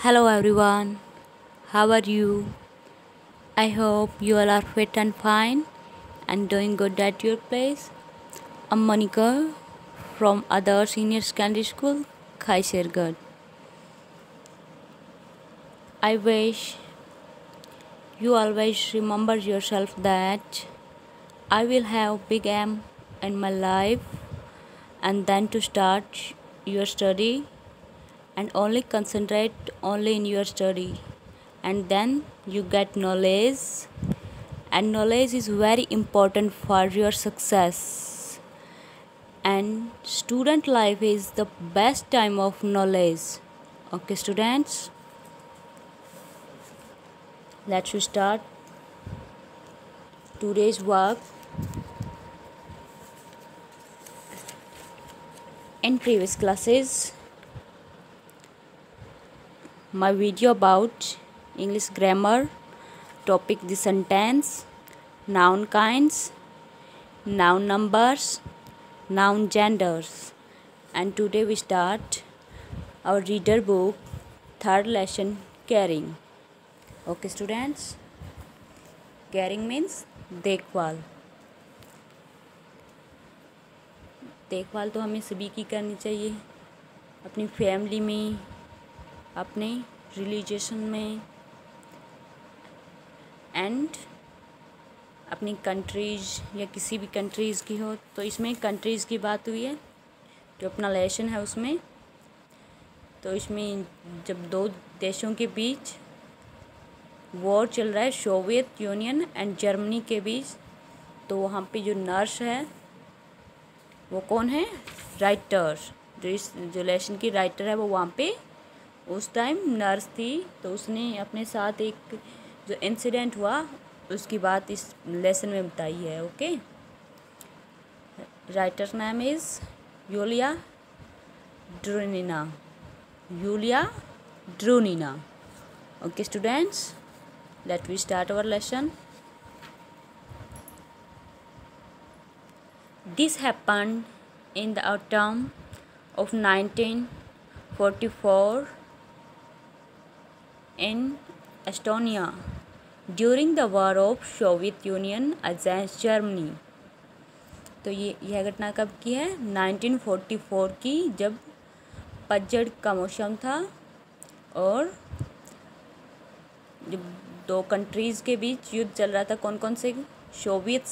Hello everyone, how are you? I hope you all are fit and fine and doing good at your place. I'm Monica from Other Senior Secondary School, Khaisirgarh. I wish you always remember yourself that I will have big aim in my life and then to start your study and only concentrate only in your study and then you get knowledge and knowledge is very important for your success and student life is the best time of knowledge. Okay students, let's start today's work. In previous classes my video about English grammar topic the sentence, noun kinds, noun numbers, noun genders, and today we start our reader book third lesson caring. Okay students, caring means देखभाल तो हमें सभी की करनी चाहिए, अपनी family में, अपने रिलीजन में एंड अपनी कंट्रीज़ या किसी भी कंट्रीज़ की हो। तो इसमें कंट्रीज़ की बात हुई है जो अपना लेसन है उसमें। तो इसमें जब दो देशों के बीच वॉर चल रहा है, सोवियत यूनियन एंड जर्मनी के बीच, तो वहाँ पे जो नर्स है वो कौन है? राइटर। जो लेसन की राइटर है वो वहाँ पे उस टाइम नर्स थी। तो उसने अपने साथ एक जो इंसिडेंट हुआ उसकी बात इस लेसन में बताई है। Okay, writer name is Yulia Drunina. Okay students, let we start our lesson. This happened in the autumn of 1944 in Estonia during the war of Soviet Union against Germany. तो यह घटना कब की है? 1944 की, जब पतझड़ का मौसम था और जब दो कंट्रीज़ के बीच युद्ध चल रहा था। कौन कौन से? सोवियत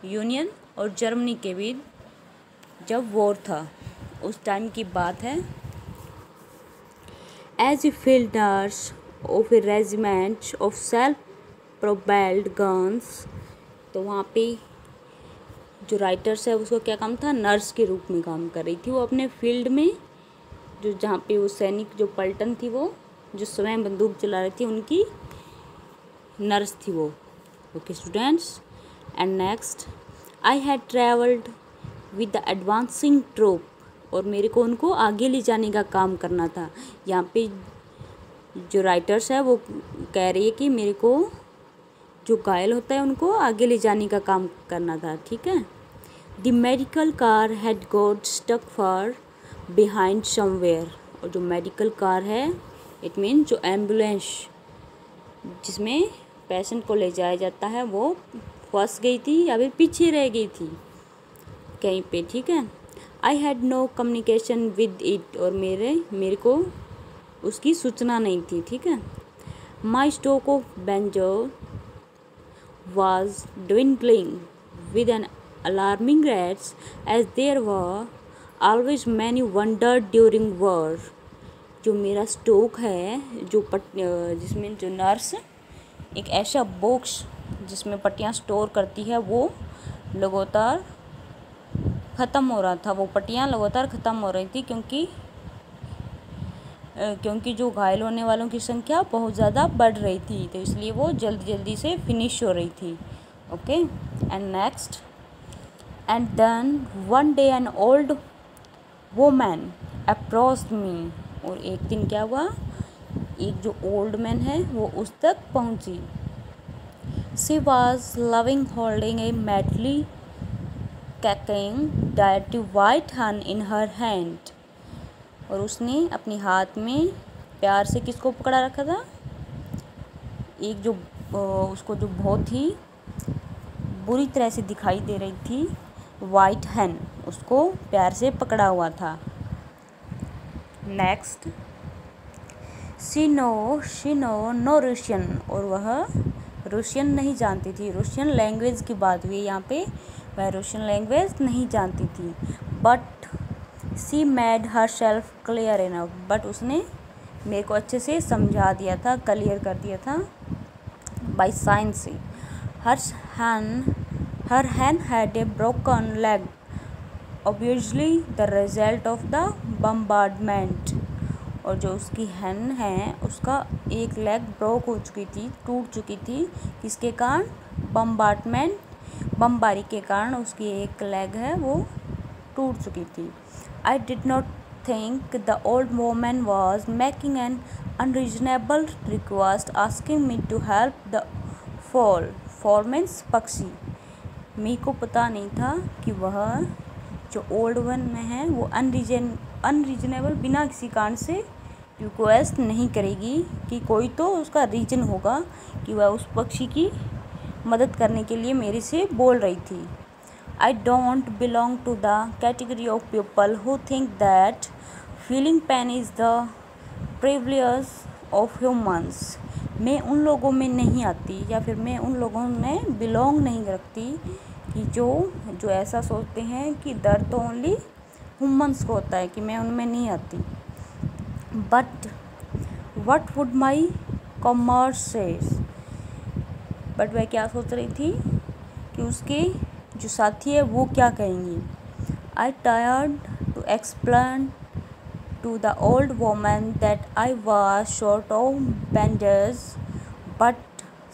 यूनियन और जर्मनी के बीच जब वॉर था, उस टाइम की बात है। As a field nurse of a regiment of self propelled guns, तो वहाँ पे जो राइटर्स है उसको क्या काम था? नर्स के रूप में काम कर रही थी वो अपने फील्ड में, जो जहाँ पे वो सैनिक जो पलटन थी वो जो स्वयं बंदूक चला रही थी उनकी नर्स थी वो। Okay students, and next, I had travelled with the advancing troop, और मेरे को उनको आगे ले जाने का काम करना था। यहाँ पे जो राइटर्स है वो कह रही है कि मेरे को जो घायल होता है उनको आगे ले जाने का काम करना था। ठीक है। The medical car had got stuck for behind somewhere, और जो मेडिकल कार है इट मीन जो एम्बुलेंस जिसमें पेशेंट को ले जाया जाता है वो फंस गई थी या फिर पीछे रह गई थी कहीं पे। ठीक है। I had no communication with it, और मेरे को उसकी सूचना नहीं थी। ठीक है। My stock of benzo was dwindling with an alarming rate as there were always many wounded during war. जो मेरा स्टॉक है जिसमें जो नर्स एक ऐसा बॉक्स जिसमें पट्टियाँ स्टोर करती है वो लगातार ख़त्म हो रहा था। वो पट्टियाँ लगातार ख़त्म हो रही थी क्योंकि जो घायल होने वालों की संख्या बहुत ज़्यादा बढ़ रही थी, तो इसलिए वो जल्दी से फिनिश हो रही थी। Okay, and next, and then one day an old woman approached me, और एक दिन क्या हुआ? एक जो ओल्ड मैन है वो उस तक पहुंची। She was loving holding A madly कैकिंग deity white हन इन हर हैंड, और उसने अपने हाथ में प्यार से किसको पकड़ा रखा था, एक जो उसको जो बहुत ही बुरी तरह से दिखाई दे रही थी वाइट हैन, उसको प्यार से पकड़ा हुआ था। नेक्स्ट, शी नो नो रूशियन, और वह रूशियन नहीं जानती थी। रूशियन लैंग्वेज की बात हुई यहाँ पे, वह रूशियन लैंग्वेज नहीं जानती थी। But she made her self clear enough, but उसने मेरे को अच्छे से समझा दिया था, क्लियर कर दिया था बाई साइंस से। Her hen had a broken leg, obviously the result of the bombardment, और जो उसकी हैन है उसका एक लेग ब्रोक हो चुकी थी, टूट चुकी थी, किसके कारण, बमबारी के कारण उसकी एक लेग है वो टूट चुकी थी। I did not think the old woman was making an unreasonable request asking me to help the fall means पक्षी। मी को पता नहीं था कि वह जो ओल्ड वन में है वो अनरीजनेबल बिना किसी कारण से रिक्वेस्ट नहीं करेगी, कि कोई तो उसका रीजन होगा कि वह उस पक्षी की मदद करने के लिए मेरे से बोल रही थी। I don't belong to the category of people who think that feeling pain is the privilege of humans. मैं उन लोगों में नहीं आती, या फिर मैं उन लोगों में बिलोंग नहीं रखती कि जो ऐसा सोचते हैं कि दर्द तो ओनली ह्यूमन्स को होता है, कि मैं उनमें नहीं आती। But what would my comrades, but वह क्या सोच रही थी कि उसके जो साथी है वो क्या कहेंगी। I tried to explain to the old woman that I was short of bandage, but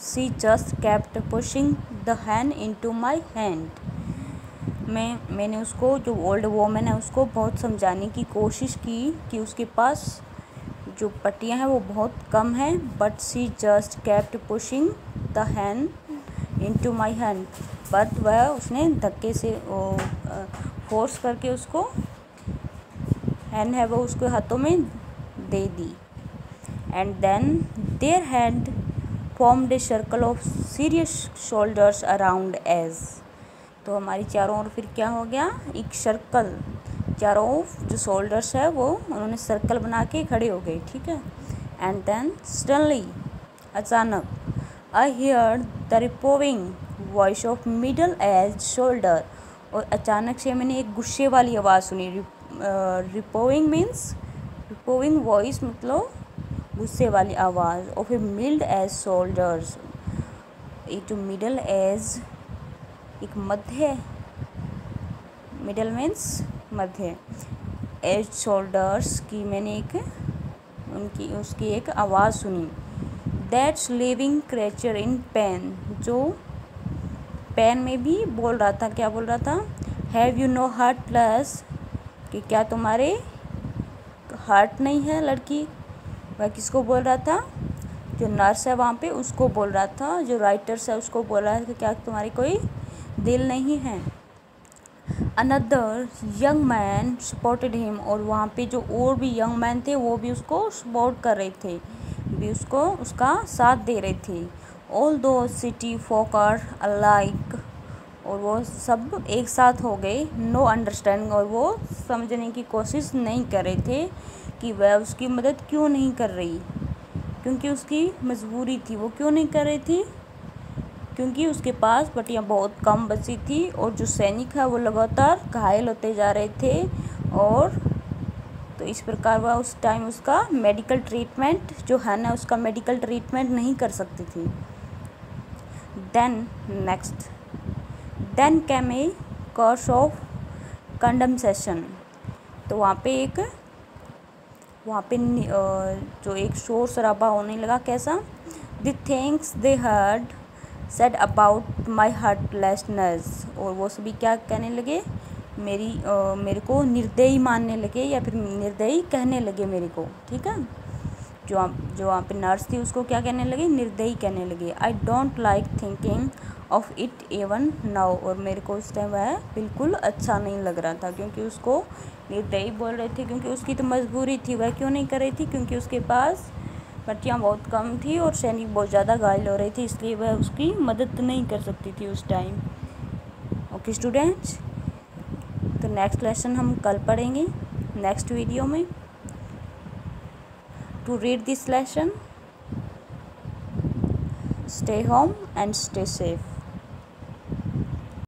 she just kept pushing the hand into my hand. मैंने उसको, जो ओल्ड वोमन है, उसको बहुत समझाने की कोशिश की कि उसके पास जो पट्टियाँ हैं वो बहुत कम हैं, but she just kept pushing the hand into my hand, but वह उसने धक्के से फोर्स करके उसको हैंड है वो उसके हाथों में दे दी। And then there had formed a circle of serious soldiers around us, तो हमारी चारों ओर फिर क्या हो गया, एक सर्कल, चारों जो शोल्डर्स है वो उन्होंने सर्कल बना के खड़े हो गए, ठीक है। एंड देन सडनली, अचानक, I hear the reproving voice of middle aged soldier, और अचानक से मैंने एक गुस्से वाली आवाज़ सुनी। रिपोविंग मीन्स, रिपोविंग वॉइस मतलब गुस्से वाली आवाज़, और फिर मिल्ड एज शोल्डर्स, एक जो मिडल एज, एक मध्य, मिडल मीन्स मध्य, एज शोल्डर्स की मैंने उसकी एक आवाज़ सुनी। That's living creature in pen, जो पेन में भी बोल रहा था, क्या बोल रहा था, हैव यू नो हार्टलेस, कि क्या तुम्हारे हार्ट नहीं है लड़की। वह किसको बोल रहा था, जो नर्स है वहाँ पे उसको बोल रहा था, जो राइटर्स है उसको बोल रहा है कि क्या तुम्हारी कोई दिल नहीं है। Another young man supported him, और वहाँ पे जो और भी यंग मैन थे वो भी उसको सपोर्ट कर रहे थे, भी उसको उसका साथ दे रहे थे। ऑल दो सिटी फोक आर अलाइक, और वो सब एक साथ हो गए। नो अंडरस्टैंडिंग, और वो समझने की कोशिश नहीं कर रहे थे कि वह उसकी मदद क्यों नहीं कर रही, क्योंकि उसकी मजबूरी थी। वो क्यों नहीं कर रही थी, क्योंकि उसके पास पट्टियाँ बहुत कम बची थी, और जो सैनिक है वो लगातार घायल होते जा रहे थे, और तो इस प्रकार वह उस टाइम उसका मेडिकल ट्रीटमेंट जो है ना, उसका मेडिकल ट्रीटमेंट नहीं कर सकती थी। Then came a chorus of condemnation, तो वहाँ पे जो एक शोर शराबा होने लगा। कैसा, the things they heard said about my heartlessness, और वो सभी क्या कहने लगे, मेरे को निर्दयी मानने लगे, या फिर निर्दयी कहने लगे मेरे को, ठीक है। जो वहाँ पे नर्स थी उसको क्या कहने लगे, निर्दयी कहने लगे। I don't like thinking of it even now, और मेरे को उस टाइम वह बिल्कुल अच्छा नहीं लग रहा था, क्योंकि उसको निर्दयी बोल रहे थे, क्योंकि उसकी तो मजबूरी थी। वह क्यों नहीं कर रही थी, क्योंकि उसके पास पट्टियाँ बहुत कम थी और सैनिक बहुत ज़्यादा घायल हो रही थी, इसलिए वह उसकी मदद नहीं कर सकती थी उस टाइम। ओके स्टूडेंट्स, तो नेक्स्ट लेसन हम कल पढ़ेंगे नेक्स्ट वीडियो में। To read this lesson, stay home and stay safe.